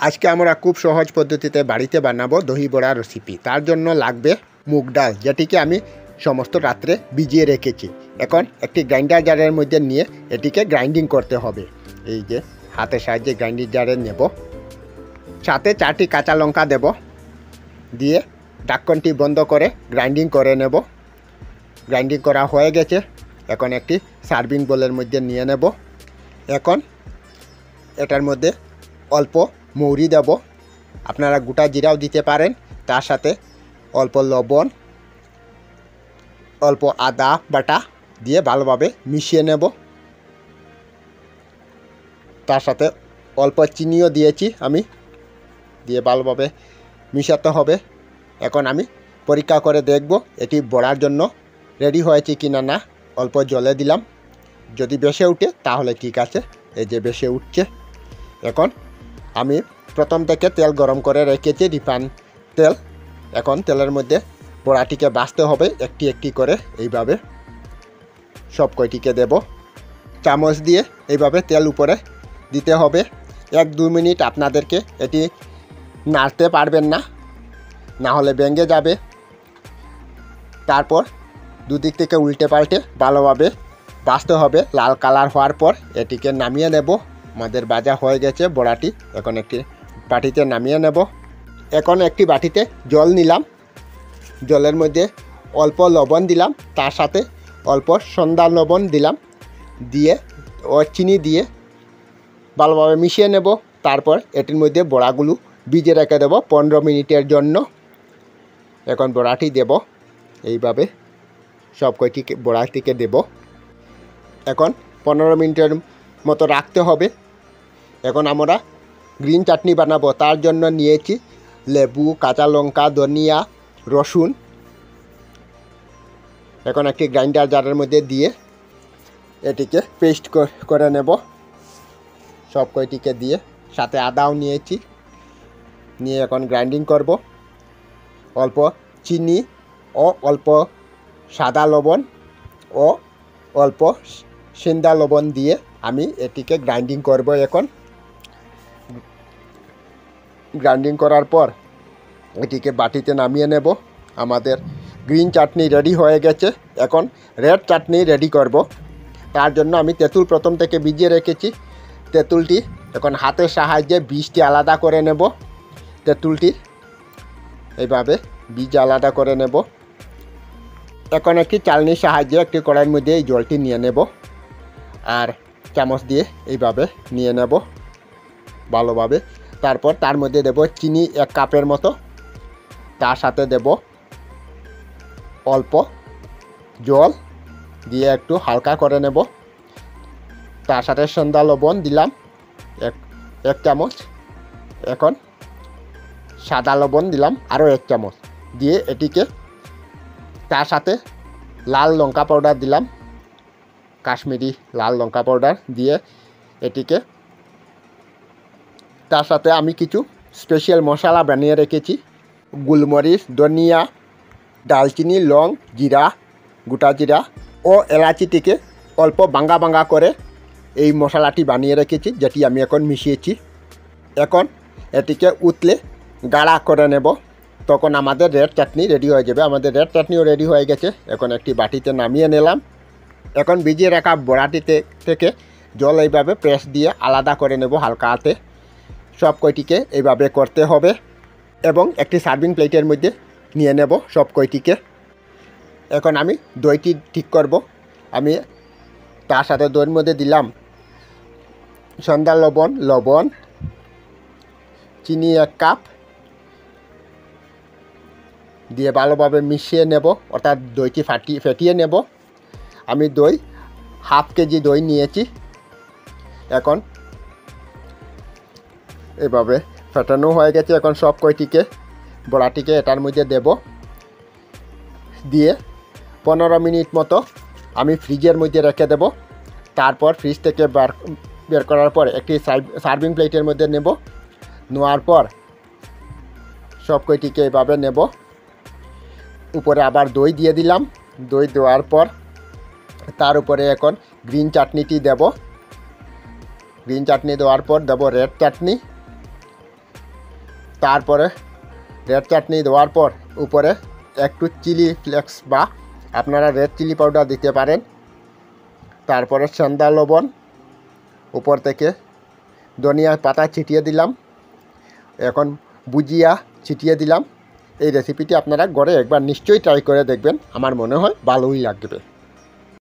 আজকে আমরা খুব সহজ পদ্ধতিতে বাড়িতে বানাবো দহি বড়া রেসিপি। তার জন্য লাগবে মুগ ডাল, যেটিকে আমি সমস্ত রাত্রে ভিজিয়ে রেখেছি। এখন একটি গ্রাইন্ডার জারের মধ্যে নিয়ে এটিকে গ্রাইন্ডিং করতে হবে। এই যে হাতের সাহায্যে গ্রাইন্ডিং জারে নেব, সাথে 4টি কাঁচা লঙ্কা দেব, দিয়ে ঢাকনটি বন্ধ করে গ্রাইন্ডিং করে নেব। গ্রাইন্ডিং করা হয়ে গেছে। এখন একটি সার্ভিং বোলের মধ্যে নিয়ে নেব। এখন এটার মধ্যে অল্প মৌরি দেব, আপনারা গোটা জিরাও দিতে পারেন। তার সাথে অল্প লবণ, অল্প আদা বাটা দিয়ে ভালোভাবে মিশিয়ে নেব। তার সাথে অল্প চিনিও দিয়েছি আমি, দিয়ে ভালোভাবে মিশাতে হবে। এখন আমি পরীক্ষা করে দেখব এটি বড়ার জন্য রেডি হয়েছে কি না। অল্প জলে দিলাম, যদি বেশি উঠে তাহলে ঠিক আছে। এই যে বেশি উঠছে। এখন আমি প্রথম থেকে তেল গরম করে রেখেছি, রিফাইন তেল। এখন তেলের মধ্যে বড়াটিকে ভাজতে হবে একটি একটি করে। এইভাবে সব কয়টিকে দেব, চামচ দিয়ে এইভাবে তেল উপরে দিতে হবে। 1-2 মিনিট আপনাদেরকে এটি নাড়তে পারবেন না, না হলে ভেঙে যাবে। তারপর দুদিক থেকে উল্টে পাল্টে ভালোভাবে ভাজতে হবে। লাল কালার হওয়ার পর এটিকে নামিয়ে নেব। আমাদের ভাজা হয়ে গেছে বড়াটি। এখন একটি বাটিতে নামিয়ে নেব। এখন একটি বাটিতে জল নিলাম, জলের মধ্যে অল্প লবণ দিলাম, তার সাথে অল্প সন্ধ্যা লবণ দিলাম, দিয়ে ও চিনি দিয়ে ভালোভাবে মিশিয়ে নেব। তারপর এটির মধ্যে বড়াগুলো ভিজে রেখে দেব 15 মিনিটের জন্য। এখন বড়াটি দেব, এইভাবে সব কয়টিকে বড়াটিকে দেব। এখন 15 মিনিটের মতো রাখতে হবে। এখন আমরা গ্রিন চাটনি বানাবো। তার জন্য নিয়েছি লেবু, কাঁচা লঙ্কা, ধনিয়া, রসুন। এখন একটি গ্রাইন্ডার জারের মধ্যে দিয়ে এটিকে পেস্ট করে নেব। সব কয়টিকে দিয়ে সাথে আদাও নিয়েছি, নিয়ে এখন গ্রাইন্ডিং করব। অল্প চিনি ও অল্প সাদা লবণ ও অল্প সেন্দা লবণ দিয়ে আমি এটিকে গ্রাইন্ডিং করব। এখন গ্রাইন্ডিং করার পর এটিকে বাটিতে নামিয়ে নেব। আমাদের গ্রিন চাটনি রেডি হয়ে গেছে। এখন রেড চাটনি রেডি করব। তার জন্য আমি তেঁতুল প্রথম থেকে ভিজিয়ে রেখেছি। তেঁতুলটি এখন হাতের সাহায্যে বীজটি আলাদা করে নেব। তেঁতুলটির এইভাবে বীজ আলাদা করে নেব। এখন একটি চালনির সাহায্যে একটি কড়াইয়ের মধ্যে এই জলটি নিয়ে নেব, আর চামচ দিয়ে এইভাবে নিয়ে নেব ভালোভাবে। তারপর তার মধ্যে দেব চিনি 1 কাপের মতো, তার সাথে দেব অল্প জল দিয়ে একটু হালকা করে নেব। তার সাথে সন্ধ্যা লবণ দিলাম 1 চামচ। এখন সাদা লবণ দিলাম আরও 1 চামচ, দিয়ে এটিকে তার সাথে লাল লঙ্কা পাউডার দিলাম, কাশ্মীরি লাল লঙ্কা পাউডার দিয়ে এটিকে, তার সাথে আমি কিছু স্পেশাল মশলা বানিয়ে রেখেছি। গোলমরিচ, ধনিয়া, দালচিনি, লং, জিরা, গোটা জিরা ও এলাচিটিকে অল্প ভাঙা ভাঙা করে এই মশলাটি বানিয়ে রেখেছি, যেটি আমি এখন মিশিয়েছি। এখন এটিকে উতলে গাঢ়া করে নেব, তখন আমাদের রেড চাটনি রেডি হয়ে যাবে। আমাদের রেড চাটনিও রেডি হয়ে গেছে। এখন একটি বাটিতে নামিয়ে নিলাম। এখন ভিজিয়ে রাখা বড়াটিতে থেকে জল এইভাবে প্রেস দিয়ে আলাদা করে নেব হালকা হাতে। সব কয়টিকে এইভাবে করতে হবে এবং একটি সার্ভিং প্লেটের মধ্যে নিয়ে নেব সব কয়টিকে। এখন আমি দইটি ঠিক করব। আমি তার সাথে দইয়ের মধ্যে দিলাম সন্ধ্যা লবণ, চিনি 1 কাপ দিয়ে ভালোভাবে মিশিয়ে নেব, অর্থাৎ দইটি ফেটিয়ে নেব। আমি দই 1/2 কেজি দই নিয়েছি। এখন এভাবে ফেটানো হয়ে গেছে। এখন সব কয়টিকে বড়াটিকে এটার মধ্যে দেব, দিয়ে 15 মিনিট মতো আমি ফ্রিজের মধ্যে রেখে দেব। তারপর ফ্রিজ থেকে বের করার পর একটি সার্ভিং প্লেটের মধ্যে নেব। নেওয়ার পর সব কয়টিকে এভাবে নেব, উপরে আবার দই দিয়ে দিলাম। দই দেওয়ার পর তার উপরে এখন গ্রিন চাটনিটি দেব। গ্রিন চাটনি দেওয়ার পর দেব রেড চাটনি। তারপরে রেড চাটনি দেওয়ার পর উপরে একটু চিলি ফ্লেক্স বা আপনারা রেড চিলি পাউডার দিতে পারেন। তারপরে সেন্দা লবণ উপর থেকে ধনিয়া পাতা ছিটিয়ে দিলাম। এখন ভুজিয়া ছিটিয়ে দিলাম। এই রেসিপিটি আপনারা ঘরে একবার নিশ্চয়ই ট্রাই করে দেখবেন, আমার মনে হয় ভালোই লাগবে।